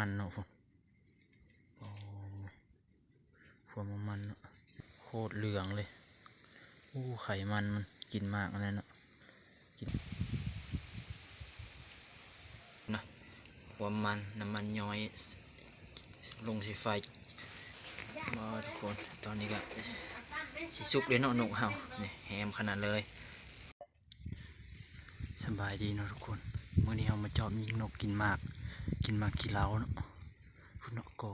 มันเนาะพวกโอ้พวกมันเนาะโคตรเหลืองเลยอู้ไขมันกินมากอะไรเนาะกินนะความมันน้ำมันย้อยลงสีไฟมาทุกคนตอนนี้ก็สิสุกเลยเนาะนกเห่านี่แฮมขนาดเลยสบายดีเนาะทุกคนเมื่อนี้เรามาจอบยิงนกกินมากขี้เล้าเนาะคุณนกกอ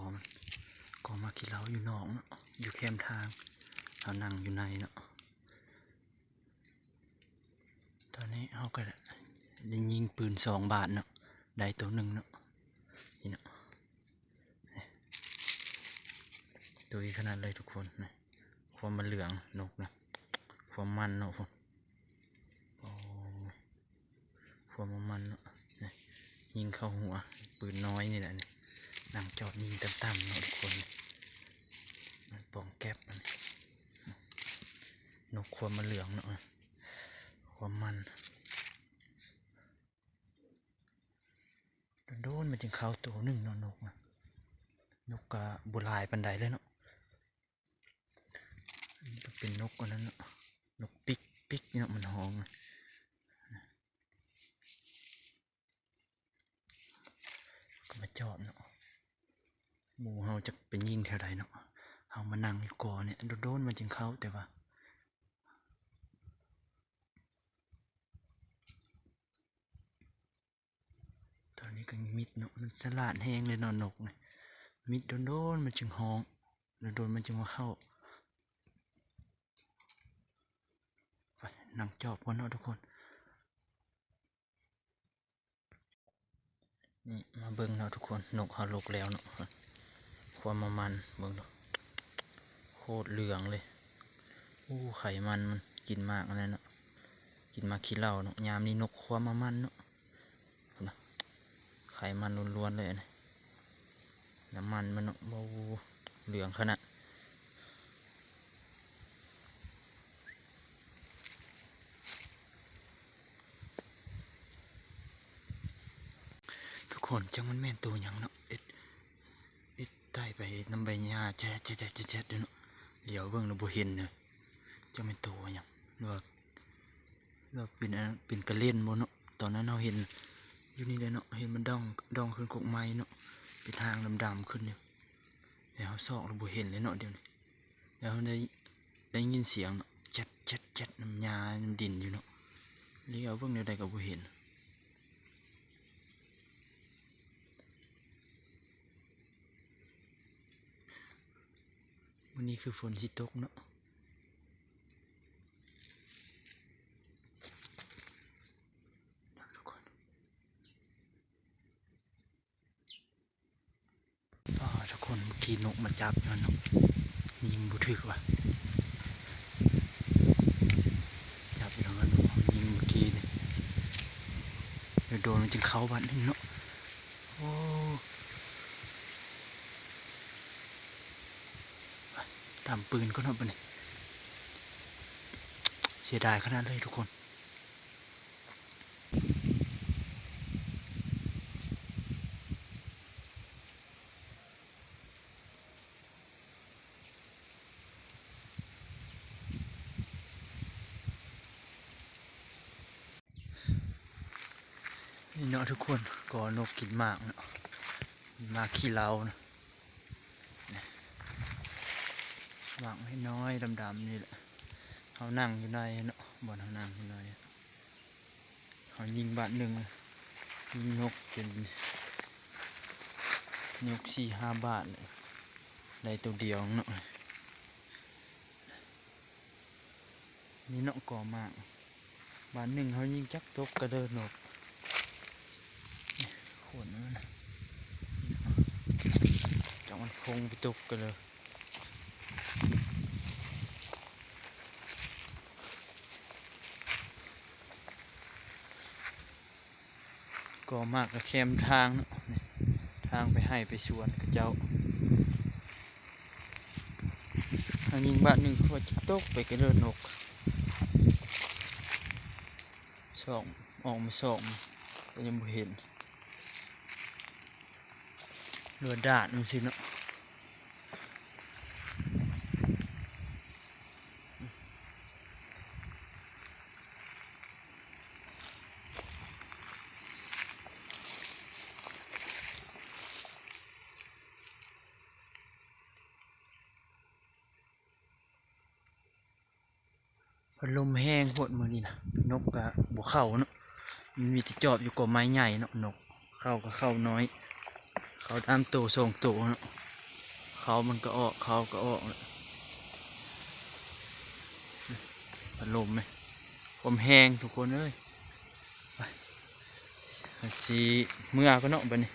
มาขี้เล้าอยู่นอกเนาะอยู่แคมทางเรานั่งอยู่ในเนาะตอนนี้เราก็ได้ยิงปืน2 บาทเนาะได้ตัวหนึ่งเนาะนี่เนาะตัวขนาดเลยทุกคนนะความมันเหลืองนกนะความมันเนาะพวกโอ้ความมันเนาะยิงเข้าหัวปืนน้อยนี่แหละนี่นั่งจอดยิงต่ำๆเนาะทุกคนมันปองแก๊บมันนกความมันเหลืองเนาะความมันโดนมันจึงเข้าตัวหนึ่งเนาะนกกะบุลายปันไดเลยเนาะนี่เป็นนกอันนั้นเนาะนกปิกเนาะมันห้องก็มาจอดเนาะหมูเฮาจะเป็นยิงแถวใดเนาะเฮามานั่งอยู่ก่อเนี่ยโดนมันจึงเข้าแต่ว่าตอนนี้ก็มิดเนาะมันสลาดแห้งเลยเนาะนกเนี่ยมิดโดนมันจึงห้องโดนมันจึงมาเข้าไปนั่งจอบกันเนาะทุกคนนี่มาเบิ่งเนาะทุกคนนกเขาลุกแล้วเนาะความมันเบิ่งเนาะโคตรเหลืองเลยอู้ไขมันกินมากอะไรเนาะกินมาขี้เหล้าเนาะยามนี้นกความมันเนาะไขมันล้วนๆเลยนะน้ำมันมันเนาะเบาเหลืองขนาดทุกคนจังมันแม่นตัวอย่างเนาะเอ็ดใต้ไปน้ำใบหญ้าแจ๊ดเนาะเดี๋ยวเบิ่งเราบ่เห็นเนาะจังเป็นตัวอย่างเราเป็นกระเล่นบ่เนาะตอนนั้นเราเห็นอยู่นี่เลยเนาะเห็นมันดองขึ้นกกไม้เนาะเป็นทางดำๆขึ้นอยู่แล้วซอกเราบ่เห็นเลยเนาะเดี๋ยวนี้แล้วได้ยินเสียงเนาะจัดน้ำยาน้ำดินอยู่เนาะเลี้ยวเบิ่งเดี๋ยวใดก็บ่เห็นวันนี้คือฝนที่ตกเนาะทุกคนทุกคนเมื่อกี้นกมาจับอยู่เนาะยิงบุถึกว่ะจับอยู่ตรงนั้นยิงเมื่อกี้เนี่ยโดนมันจึงเข้าบ้านนึงเนาะโอ้ตามปืนก็เนาะปะเนี่ยเสียดายขนาดเลยทุกคนนี่เนาะทุกคนก็นกกินมากเนาะมากขี้เล้าเนาะวางให้น้อยดำๆนี่แหละเขานั่งอยู่ในเนาะบ่อนเขานั่งอยู่ในเขายิงบาทหนึ่งยิงนกเป็นนก4-5 บาทเลยได้ตัวเดียวเนาะนี่เนาะก่อมากบาทหนึ่งเขายิงจักตกกระเดินนกขนนั่นนะจังมันพงไปตกกันเลยก็มากกับแคมทางเนาะทางไปให้ไปสวนกับเจ้าอันนี้บ้านหนึ่งเขาจะตกไปกระเดินนกส่องออกมาส่องก็ยังไม่เห็น เรือดาดมันสิเนาะพัดลมแห้งโพดมือนี่นะนกกะบวเข้าเนาะมันมีที่จอบอยู่กับไม้ใหญ่เนาะนกเข้าก็เข้าน้อยเขาตามตัวส่งตัวเนาะเขามันก็ออกเขาก็ออกพัดลมไหมลมแห้งทุกคนเอ้ยไปชีเมื่อก็เนาะบัดนี้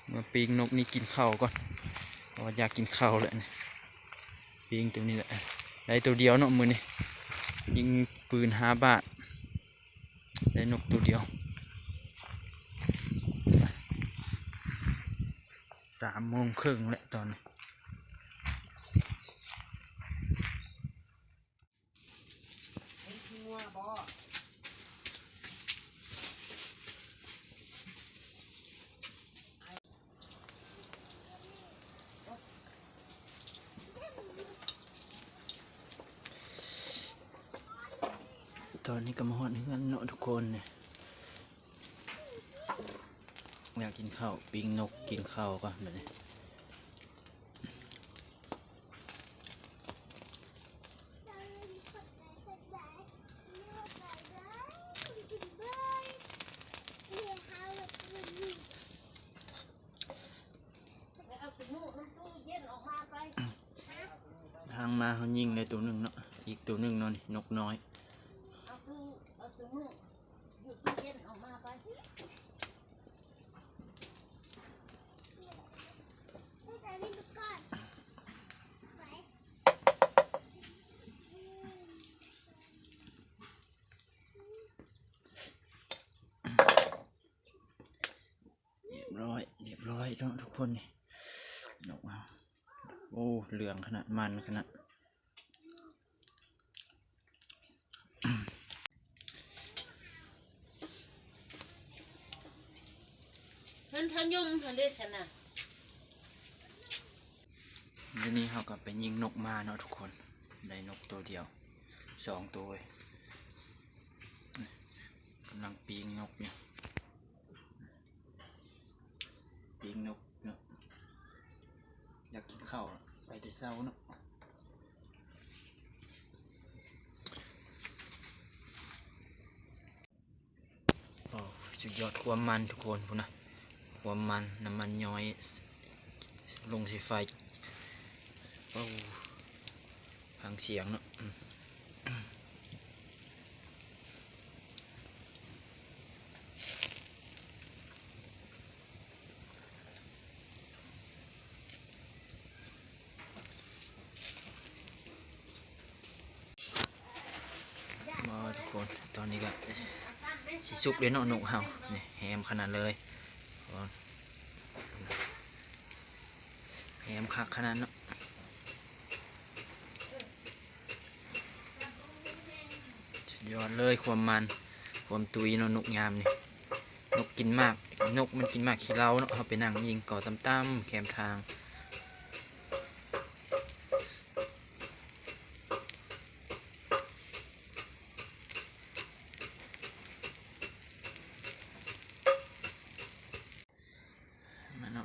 เมื่อปีงนกนี่กินข้าวก่อนเพราะว่าอยากกินข้าวแหละนี่ปีงตัวนี้แหละได้ตัวเดียวเนาะมือนี่ยิงปืน5 บาทได้นกตัวเดียว3 โมงครึ่งแหละตอนนี้ตอนนี้ก็มาฮอดเฮือนเนาะทุกคนเนี่ยอยากกินข้าวปิ้งนกกินข้าวก่อนแบบนี้ทางมาเขายิงเลยตัวหนึ่งเนาะอีกตัวหนึ่งเนาะนกน้อยเรียบร้อยเนาะทุกคนนี่นกเอาโอ้เหลืองขนาดมันขนาดท่านยมพันเดชนะทีนี้เขาก็ไปยิงนกมาเนาะทุกคนได้นกตัวเดียว2 ตัวกำลังปีงนกเนี่ยปีงนกเนาะอยากกินข้าวไปแต่เช้าเนาะโอ้สุดยอดความมันทุกคนพูดนะความมันน้ำมันย้อยลงสีไฟโอ้ฟังเสียงเนาะมาทุกคนตอนนี้ก็สิสุกเลยเนาะนกเห่านี่แฮมขนาดเลยแฮมคักขนาดเนาะสุดยอดเลยความมันความตุยเนาะนกงามนี่นกกินมากนกมันกินมากขี้เล้าเนาะเขาไปนั่งยิงก่อตั้มๆแคมทาง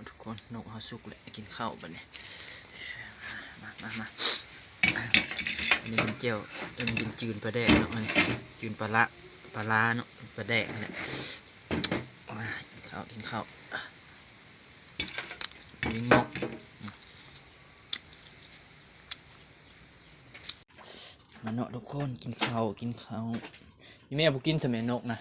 ทุกคนนกเขาสุกเลยกินข้าวบัดนี้มาอันนี้เป็นเจียวเป็นจืนปลาแดกเนาะจืนปลาละเนาะปลาแดกเนี่ยมากินข้าวมีงกมาเนาะทุกคนกินข้าวนี่แม่บุกินทำไมนกนะ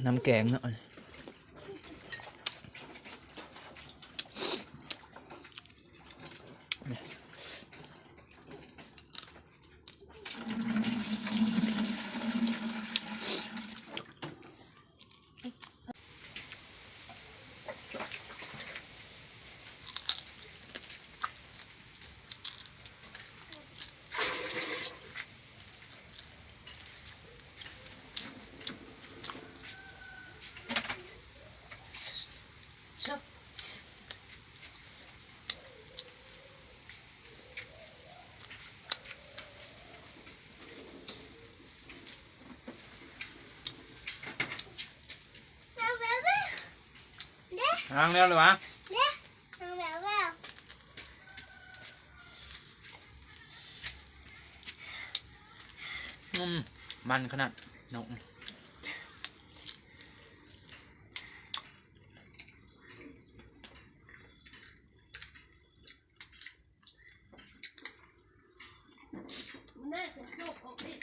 น้ำแกงเนาะ ล้างแล้วเลยวะ ทางแบบว่า มันขนาดนก น่าจะโชคออกดิ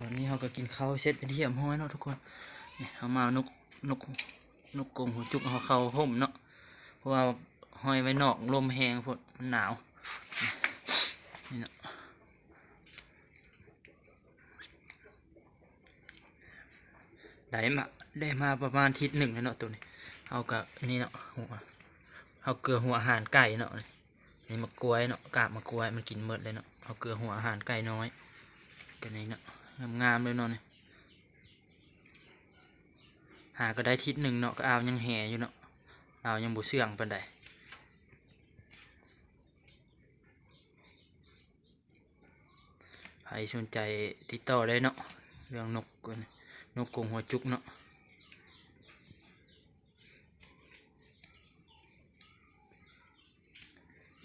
วันนี้เราก็กินข้าวเสร็จไปที่เยี่ยมห้อยเนาะทุกคนนี่เอามานกนกนกกรงหัวจุกเอาเข้าห่มเนาะเพราะว่าห้อยไว้นอกลมแห้งพดมันหนาวนี่เนาะได้มาประมาณอาทิตย์หนึ่งแล้วเนาะตัวนี้เอากับนี่เนาะหัวเอาเกลือหัวอาหารไก่เนาะนี่มะกรวยเนาะกาบมะกรวยมันกินหมดเลยเนาะเอาเกลือหัวอาหารไก่น้อยกันนี้เนาะงามๆเลยเนาะนี่หาก็ได้ทิศหนึ่งเนาะก็เอายังแห่อยู่เนาะเอายังบุเสื่องปานใดใครสนใจติดต่อได้เนาะเรื่องนกกรงหัวจุกเนาะ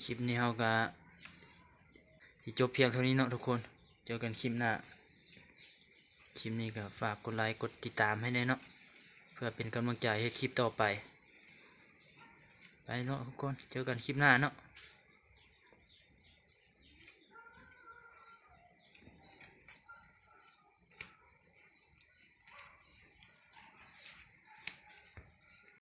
คลิปนี้เราก็สิจบเพียงเท่านี้เนาะทุกคนเจอกันคลิปหน้าคลิปนี้ก็ฝากกดไลค์กดติดตามให้แน่เนาะเพื่อเป็นกำลังใจให้คลิปต่อไปเนาะทุกคนเจอกันคลิปหน้าเนาะ